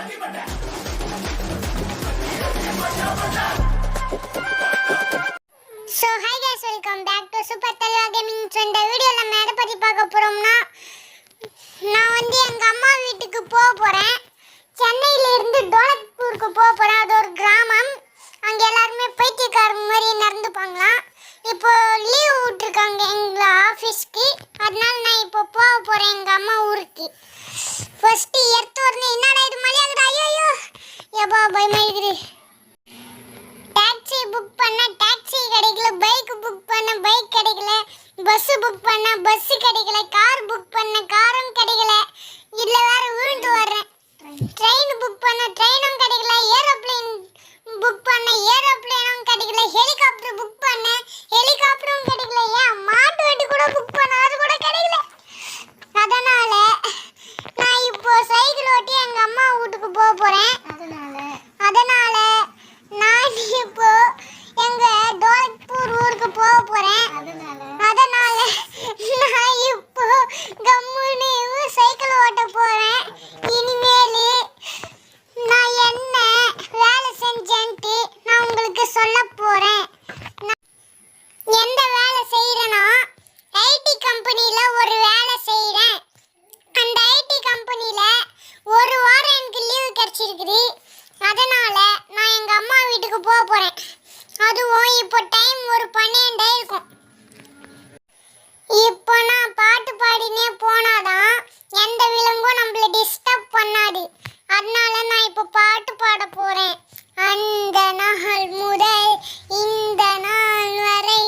So hi guys, welcome back to Super Talva Gaming. So இந்த வீடியோல நம்ம எதை பத்தி பார்க்க போறோம்னா, நான் எங்க அம்மா வீட்டுக்கு போறேன். சென்னையில இருந்து டோலக்பூருக்கு போறேன். அது ஒரு கிராமம். அங்க எல்லாரும் பைத்தியக்காரங்க மாதிரி நடந்துப்பாங்களாம். இப்போ லீவ் விட்டுருக்காங்க எங்க ஆபீஸ்க்கு. அதனால நான் இப்போ போறேன் எங்க அம்மா ஊருக்கு. ஃபர்ஸ்ட் எடுத்து வரணும். என்னடா இது மலையாகுது? ஐயோ ஏப்பா பயமா இருக்குது. டாக்ஸி புக் பண்ண டாக்ஸி கிடைக்கல, பைக் புக் பண்ண பைக் கிடைக்கல, பஸ் புக் பண்ண பஸ் கிடைக்கல, கார் புக் பண்ண காரும் கிடைக்கல. இதுல வேற உருண்டு வர்றேன். ட்ரெயின் புக் பண்ண ட்ரெயினும் கிடைக்கல, ஏரோப்ளேன் புக் பண்ண ஏரோப்ளேனும் கிடைக்கல, ஹெலிகாப்டர் புக் பண்ண ஹெலிகாப்டரும் கிடைக்கல, ஏன் மாட்டு வண்டி கூட புக் பண்ண அது கூட கிடைக்கல. அதனால நான் இப்போ சைக்கிள் ஓட்டி எங்க அம்மா வீட்டுக்கு போறேன். அதனால நான் இப்போ எங்க டோலக்பூர் ஊருக்கு போறேன். அதனால நான் இப்போ கம்முன்னு சைக்கிள் ஓட்ட போறேன். இனிமேல் நான் என்ன வேலை செஞ்சேன்ட்டு நான் உங்களுக்கு சொல்ல போறேன். எந்த வேலை செய்யறேன்னா, ஐடி கம்பெனில ஒரு வேலை செய்யறேன். அந்த ஐடி கம்பெனில ஒரு வாரம் எனக்கு லீவு கிடைச்சிருக்குது. அதனால நான் எங்க அம்மா வீட்டுக்கு போறேன். அதுவும் இப்போ டைம் ஒரு 12 இருக்கும். இப்போ நான் பாட்டு பாடினே போனாதான் எந்த விலங்கும் நம்மள டிஸ்டர்ப் பண்ணாது. அதனால நான் இப்போ பாட்டு பாட போறேன். அந்த நாள் முதல் இந்த நாள் வரை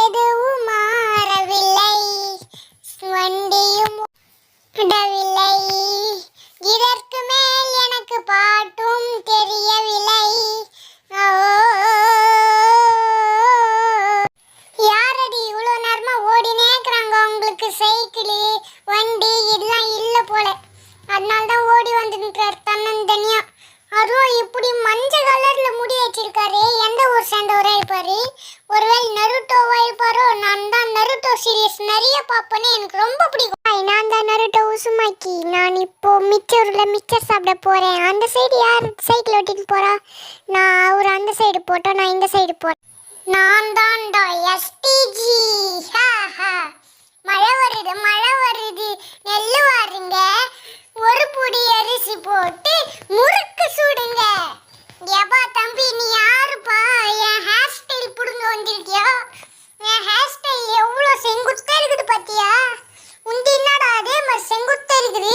எதுவும் மாறவில்லை, வண்டியும் விடவில்லை, இதற்கு மேல் எனக்கு பாட்டும் தெரியவில்லை. யாரடி இவ்வளோ நேரமா ஓடினே இருக்கிறாங்க? உங்களுக்கு சைக்கிளு வண்டி இதெல்லாம் இல்லை போல. அதனால தான் ஓடி வந்துருக்கார் தன்னந்தனியா. அதுவும் இப்படி மஞ்சள் கலர்ல முடி வச்சிருக்காரு. எந்த ஊர் சேர்ந்தவரா இருப்பாரு? ஒருவேளை நருட்டோவா இருப்பாரோ? நான் தான் நருட்டோ சீரியஸ் நிறைய பார்ப்பேன்னு, எனக்கு ரொம்ப பிடிக்கும். நான் தான் நருட்டோ உசுமாக்கி. நான் இப்போ மிச்சர் சாப்பிட போறேன். அந்த சைடு யார் சைக்கிள் ஓட்டிட்டு போறா? நான் அவர் அந்த சைடு போட்டோம், நான் இந்த சைடு போறேன். நான் தான்டா எஸ்டிஜி. மழை வருது நெல்லு வாருங்க. ஒரு புடி அரிசி போட்டு முறுக்கு சுடுங்க. ஏப்பா தம்பி, நீ யாருப்பா? என் ஹேர் ஸ்டைல் புடுங்க வந்திருக்கியா? என் ஹேர் ஸ்டைல் எவ்வளோ செங்குத்தா இருக்குது பாத்தியா? உண்டி என்னடா அதே மாதிரி செங்குத்தா இருக்குது?